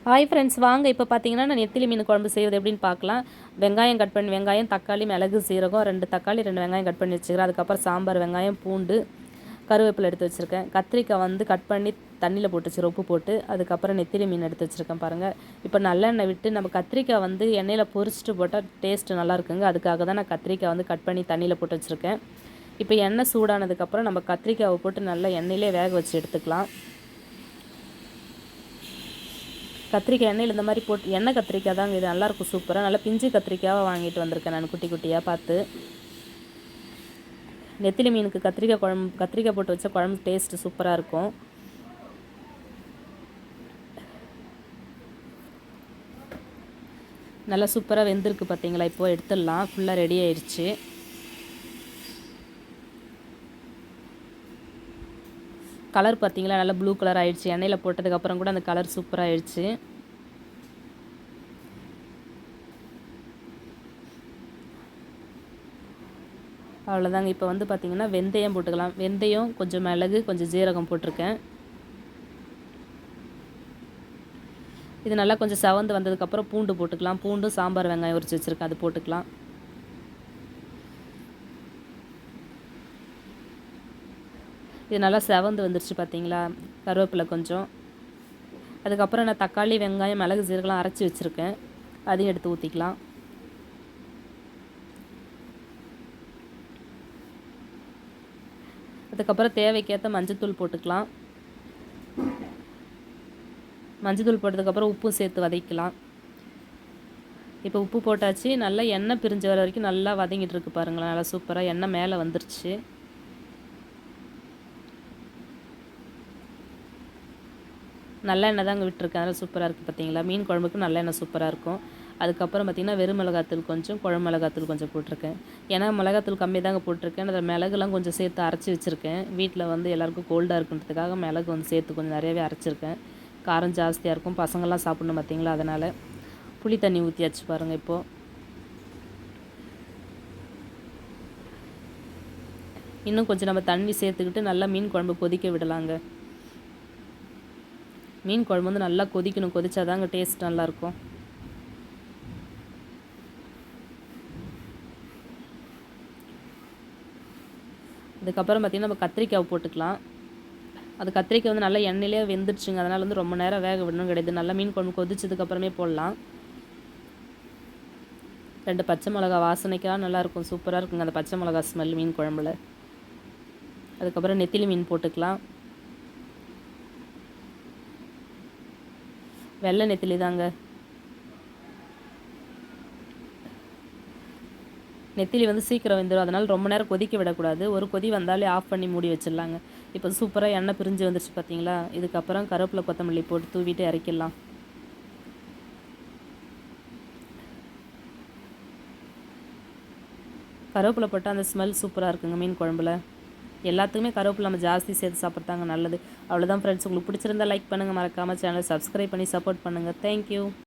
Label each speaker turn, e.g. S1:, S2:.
S1: Hi friends, வாங்க இப்போ பார்த்தீங்கன்னா நான் நெத்திலி மீன் குழம்பு செய்வது எப்படின்னு பார்க்கலாம். வெங்காயம் கட் பண்ணி, வெங்காயம், தக்காளி, மிளகு, சீரகம், 2 தக்காளி, 2 வெங்காயம் கட் பண்ணி வச்சுக்கிறேன். அதுக்கப்புறம் சாம்பார், வெங்காயம், பூண்டு, கருவேப்பிலை எடுத்து வச்சுருக்கேன். கத்திரிக்காய் வந்து கட் பண்ணி தண்ணியில் போட்டு வச்சுருக்கேன், உப்பு போட்டு. அதுக்கப்புறம் நெத்திலி மீன் எடுத்து வச்சுருக்கேன் பாருங்கள். இப்போ நல்லெண்ணெய் விட்டு நம்ம கத்திரிக்காய் வந்து எண்ணெயில் பொரிச்சிட்டு போட்டால் டேஸ்ட்டு நல்லா இருக்குங்க. அதுக்காக தான் நான் கத்திரிக்காய் வந்து கட் பண்ணி தண்ணியில் போட்டு வச்சுருக்கேன். இப்போ எண்ணெய் சூடானதுக்கப்புறம் நம்ம கத்திரிக்காயை போட்டு நல்லா எண்ணெயிலே வேக வச்சு எடுத்துக்கலாம். கத்திரிக்காய் எண்ணெயில் இந்த மாதிரி போட்டு, எண்ணெய் கத்திரிக்காய் தாங்க இது, நல்லாயிருக்கும் சூப்பராக. நல்லா பிஞ்சு கத்திரிக்காயாக வாங்கிட்டு வந்திருக்கேன் நான், குட்டி குட்டியாக பார்த்து. நெத்திலி மீனுக்கு கத்திரிக்காய் குழம்பு, கத்திரிக்காய் போட்டு வச்ச குழம்பு டேஸ்ட்டு சூப்பராக இருக்கும். நல்லா சூப்பராக வெந்திருக்கு பார்த்தீங்களா. இப்போது எடுத்துடலாம், ஃபுல்லாக ரெடி ஆயிடுச்சு. கலர் பார்த்தீங்களா, நல்லா ப்ளூ கலர் ஆயிடுச்சு. எண்ணெயில் போட்டதுக்கப்புறம் கூட அந்த கலர் சூப்பராக ஆயிடுச்சு. அவ்வளோதாங்க. இப்போ வந்து பார்த்திங்கன்னா வெந்தயம் போட்டுக்கலாம். வெந்தயம், கொஞ்சம் மிளகு, கொஞ்சம் ஜீரகம் போட்டிருக்கேன். இது நல்லா கொஞ்சம் செவந்து வந்ததுக்கப்புறம் பூண்டு போட்டுக்கலாம். பூண்டு, சாம்பார் வெங்காயம் உரிச்சு வச்சுருக்கேன், அது போட்டுக்கலாம். இது நல்லா செவந்து வந்துருச்சு பார்த்தீங்களா. கருவேப்பிலை கொஞ்சம். அதுக்கப்புறம் நான் தக்காளி, வெங்காயம், மிளகு, ஜீரகம்லாம் அரைச்சி வச்சுருக்கேன், அதையும் எடுத்து ஊற்றிக்கலாம். அதுக்கப்புறம் தேவைக்கேற்ற மஞ்சத்தூள் போட்டுக்கலாம். மஞ்சத்தூள் போட்டதுக்கப்புறம் உப்பும் சேர்த்து வதக்கலாம். இப்போ உப்பு போட்டாச்சு. நல்லா எண்ணெய் பிரிஞ்சு வர வரைக்கும் நல்லா வதங்கிட்டு இருக்கு பாருங்களேன். நல்லா சூப்பராக எண்ணெய் மேலே வந்துருச்சு. நல்லெண்ணெய் தாங்க விட்டுருக்கேன், அதனால் சூப்பராக இருக்குது பார்த்தீங்களா. மீன் குழம்புக்கு நல்லெண்ணெய் சூப்பராக இருக்கும். அதுக்கப்புறம் பார்த்திங்கன்னா வெறும் மிளகாத்தூள் கொஞ்சம், குழம்பு மிளகாத்தூள் கொஞ்சம் போட்டிருக்கேன். ஏன்னா மிளகாத்தூள் கம்மி தாங்க போட்டிருக்கேன். அதில் மிளகுலாம் கொஞ்சம் சேர்த்து அரைச்சி வச்சுருக்கேன். வீட்டில் வந்து எல்லாேருக்கும் கோல்டாக இருக்குன்றதுக்காக மிளகு வந்து சேர்த்து கொஞ்சம் நிறையாவே அரைச்சிருக்கேன். காரம் ஜாஸ்தியாக இருக்கும், பசங்கள்லாம் சாப்பிடணும் பார்த்தீங்களா, அதனால். புளி தண்ணி ஊற்றியாச்சு பாருங்கள். இப்போது இன்னும் கொஞ்சம் நம்ம தண்ணி சேர்த்துக்கிட்டு நல்லா மீன் குழம்பு கொதிக்க விடலாங்க. மீன் குழம்பு வந்து நல்லா கொதிக்கணும், கொதிச்சாதாங்க டேஸ்ட் நல்லாயிருக்கும். அதுக்கப்புறம் பார்த்திங்கன்னா நம்ம கத்திரிக்காய் போட்டுக்கலாம். அது கத்திரிக்காய் வந்து நல்லா எண்ணெயிலே வெந்துடுச்சுங்க, அதனால் வந்து ரொம்ப நேரம் வேக விடணும் கிடையாது. நல்லா மீன் குழம்பு கொதிச்சதுக்கப்புறமே போடலாம். 2 பச்சை மிளகா வாசனைக்காக நல்லாயிருக்கும், சூப்பராக இருக்குங்க அந்த பச்சை மிளகா ஸ்மெல் மீன் குழம்புல. அதுக்கப்புறம் நெத்திலி மீன் போட்டுக்கலாம். வெள்ளை நெத்திலி தாங்க. நெத்திலி வந்து சீக்கிரம் வெந்துடும், அதனால் ரொம்ப நேரம் கொதிக்க விடக்கூடாது. ஒரு கொதி வந்தாலே ஆஃப் பண்ணி மூடி வச்சிடலாங்க. இப்போ சூப்பராக எண்ணெய் பிரிஞ்சு வந்துருச்சு பார்த்தீங்களா. இதுக்கப்புறம் கருவேப்பிலை, கொத்தமல்லி போட்டு தூவிட்டு இறக்கிடலாம். கருவேப்பிலை போட்டால் அந்த ஸ்மெல் சூப்பராக இருக்குங்க மீன் குழம்புல. எல்லாத்துக்குமே கருவேப்பிலை நம்ம ஜாஸ்தி சேர்த்து சாப்பிட்றாங்க நல்லது. அவ்வளோதான் ஃப்ரெண்ட்ஸ், உங்களுக்கு பிடிச்சிருந்தா லைக் பண்ணுங்கள், மறக்காமல் சேனலை சப்ஸ்கிரைப் பண்ணி சப்போர்ட் பண்ணுங்கள். தேங்க்யூ.